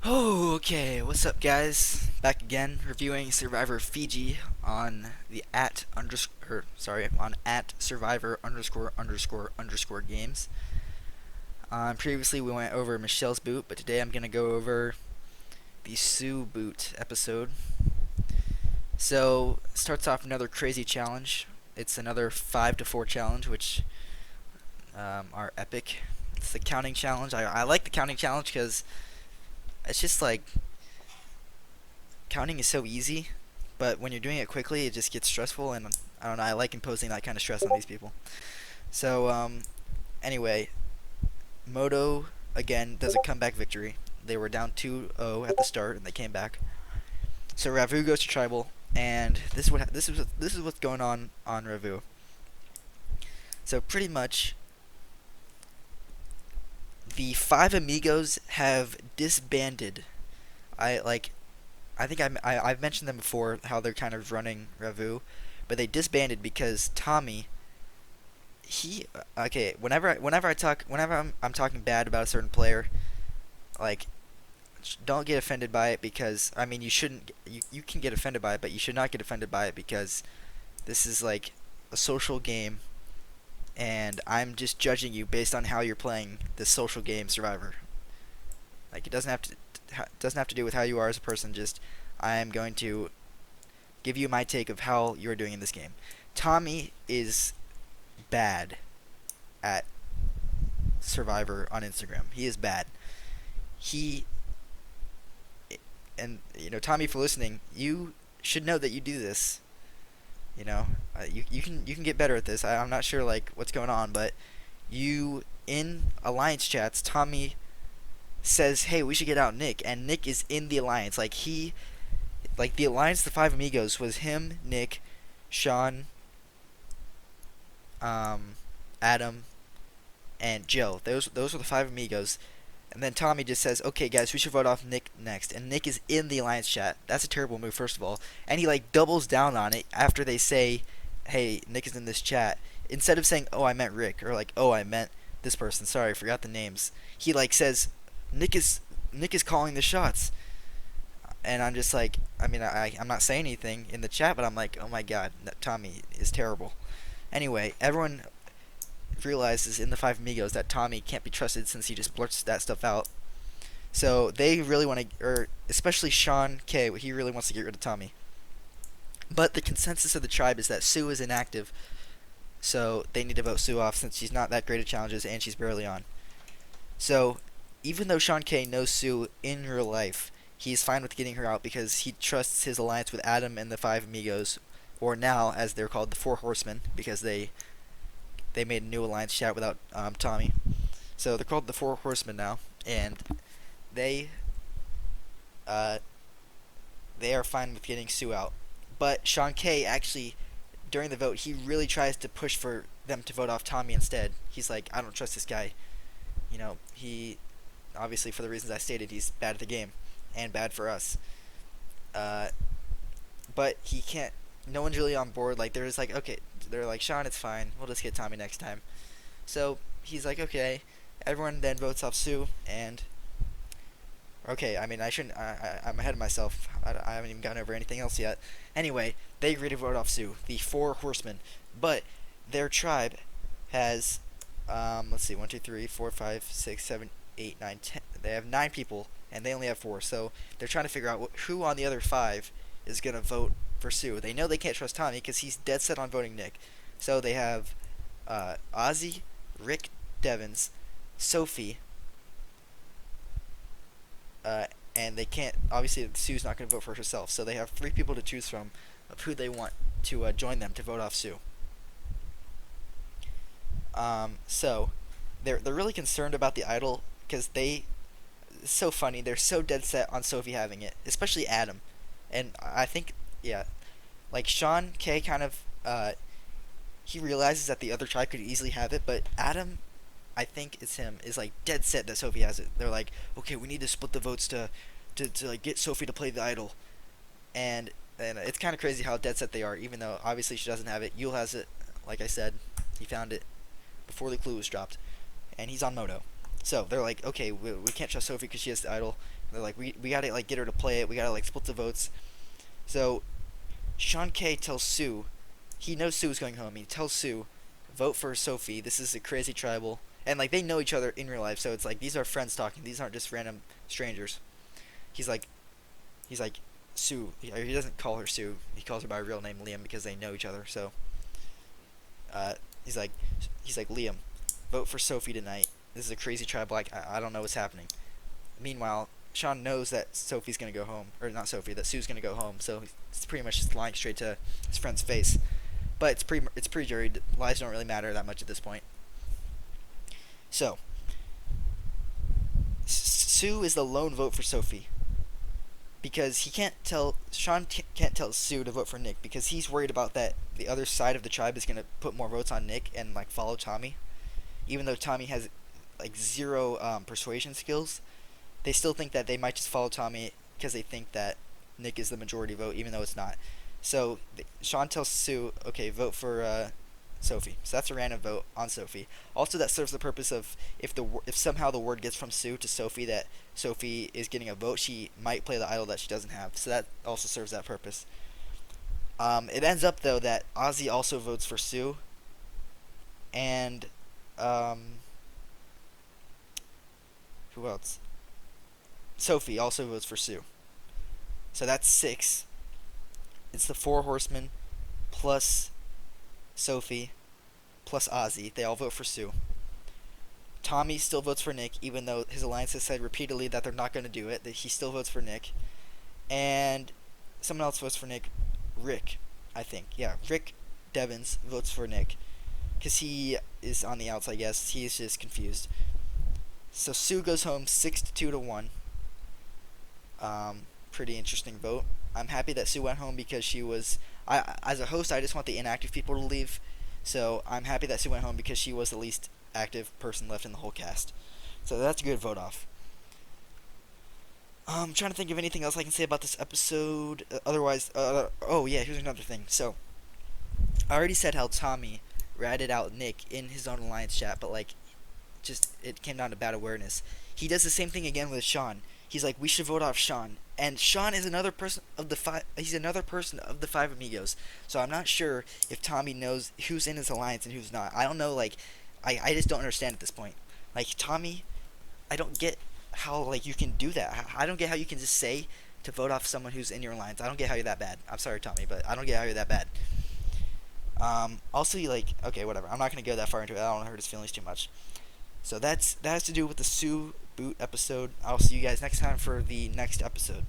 Oh, okay. What's up, guys? Back again, reviewing Survivor Fiji on the at Survivor underscore games. Previously, we went over Michelle's boot, but today I'm gonna go over the Sue boot episode. So, starts off another crazy challenge. It's another 5 to 4 challenge, which are epic. It's the counting challenge. I like the counting challenge because it's just like counting is so easy, but when you're doing it quickly, it just gets stressful, and I don't know. I like imposing that kind of stress on these people. So, anyway, Moto again does a comeback victory. They were down 2-0 at the start, and they came back. So Ravu goes to tribal, and this is what's going on Ravu. So pretty much, the five amigos have disbanded. I like I think I've mentioned them before, how they're kind of running Ravu, but they disbanded because Tommy, he okay, whenever I'm talking bad about a certain player, like, don't get offended by it, because I mean, you can get offended by it, but you should not get offended by it, because this is like a social game, and I'm just judging you based on how you're playing this social game Survivor. Like, it doesn't have to do with how you are as a person. Just, I am going to give you my take of how you're doing in this game. Tommy is bad at Survivor on Instagram. He is bad. He and Tommy, for listening, you should know that you do this. You can get better at this. I'm not sure like what's going on, but you in alliance chats, Tommy says, "Hey, we should get out Nick," and Nick is in the alliance. Like the alliance, the five amigos was him, Nick, Sean, Adam, and Joe. Those were the five amigos. And then Tommy just says, "Okay, guys, we should vote off Nick next." And Nick is in the alliance chat. That's a terrible move, first of all. And he like doubles down on it after they say, "Hey, Nick is in this chat." Instead of saying, "Oh, I meant Rick," or like, "Oh, I meant this person. Sorry, I forgot the names." He like says, "Nick is calling the shots." And I'm just like, I mean, I'm not saying anything in the chat, but I'm like, oh my god, Tommy is terrible. Anyway, everyone realizes in the Five Amigos that Tommy can't be trusted, since he just blurts that stuff out. So they really want to, or especially Sean K, he really wants to get rid of Tommy. But the consensus of the tribe is that Sue is inactive, so they need to vote Sue off, since she's not that great at challenges and she's barely on. So even though Sean K knows Sue in real life, he's fine with getting her out because he trusts his alliance with Adam and the Five Amigos, or now as they're called, the Four Horsemen, because they made a new alliance chat without Tommy. So they're called the Four Horsemen now, and they uh, they are fine with getting Sue out. But Sean K actually, during the vote, he really tries to push for them to vote off Tommy instead. He's like, "I don't trust this guy. He obviously, for the reasons I stated, he's bad at the game and bad for us." Uh, but he can't. No one's really on board. Like, they're just like, okay, they're like, "Sean, it's fine. We'll just get Tommy next time." So he's like, okay. Everyone then votes off Sue, and okay, I mean, I shouldn't. I'm ahead of myself. I haven't even gotten over anything else yet. Anyway, they agree to vote off Sue, the Four Horsemen, but their tribe has, let's see, 1, 2, 3, 4, 5, 6, 7, 8, 9, 10. They have 9 people, and they only have 4. So they're trying to figure out who on the other 5 is gonna vote for Sue. They know they can't trust Tommy because he's dead set on voting Nick. So they have Ozzy, Rick Devins, Sophie, uh, and they can't. Obviously, Sue's not going to vote for herself, so they have 3 people to choose from of who they want to join them to vote off Sue. So they're really concerned about the idol, because it's so funny. They're so dead set on Sophie having it, especially Adam, and I think, yeah, like Sean K kind of he realizes that the other tribe could easily have it, but Adam, I think it's him, is like dead set that Sophie has it. They're like, okay, we need to split the votes to like get Sophie to play the idol, and it's kind of crazy how dead set they are. Even though obviously she doesn't have it, Yule has it. Like I said, he found it before the clue was dropped, and he's on Moto. So they're like, okay, we can't trust Sophie because she has the idol. They're like, we gotta like get her to play it. We gotta like split the votes. So Sean K tells Sue, he knows Sue is going home. He tells Sue, vote for Sophie. This is a crazy tribal, and like they know each other in real life, so it's like these are friends talking. These aren't just random strangers. He's like, he's like, Sue. He doesn't call her Sue. He calls her by her real name, Liam, because they know each other. So, uh, he's like, Liam, vote for Sophie tonight. This is a crazy tribal. Like I don't know what's happening. Meanwhile, Sean knows that Sophie's gonna go home, or not Sophie, that Sue's gonna go home. So he's pretty much just lying straight to his friend's face. But it's pre-juried. Lies don't really matter that much at this point. So Sue is the lone vote for Sophie because he can't tell Sean can't tell Sue to vote for Nick because he's worried about that the other side of the tribe is gonna put more votes on Nick and like follow Tommy, even though Tommy has like zero persuasion skills. They still think that they might just follow Tommy because they think that Nick is the majority vote, even though it's not. So Sean tells Sue, okay, vote for Sophie. So that's a random vote on Sophie. Also, that serves the purpose of if somehow the word gets from Sue to Sophie that Sophie is getting a vote, she might play the idol that she doesn't have. So that also serves that purpose. It ends up though that Ozzy also votes for Sue, and um, who else? Sophie also votes for Sue. So that's six. It's the four horsemen plus Sophie plus Ozzy. They all vote for Sue. Tommy still votes for Nick, even though his alliance has said repeatedly that they're not going to do it. That he still votes for Nick, and someone else votes for Nick. Rick, I think. Yeah, Rick Devins votes for Nick because he is on the outs. I guess he's just confused. So Sue goes home 6-2 to 1. Pretty interesting vote. I'm happy that Sue went home because she was. As a host, I just want the inactive people to leave. So I'm happy that Sue went home because she was the least active person left in the whole cast. So that's a good vote off. I'm trying to think of anything else I can say about this episode. Otherwise, oh yeah, here's another thing. So I already said how Tommy ratted out Nick in his own alliance chat, but like, just it came down to bad awareness. He does the same thing again with Sean. He's like, we should vote off Sean, and Sean is another person of the five. He's another person of the five amigos. So I'm not sure if Tommy knows who's in his alliance and who's not. I don't know. Like, I just don't understand at this point. Like Tommy, I don't get how like you can do that. I don't get how you can just say to vote off someone who's in your alliance. I don't get how you're that bad. I'm sorry, Tommy, but I don't get how you're that bad. Also, like, okay, whatever. I'm not gonna go that far into it. I don't want to hurt his feelings too much. So that has to do with the Sue Boot episode. I'll see you guys next time for the next episode.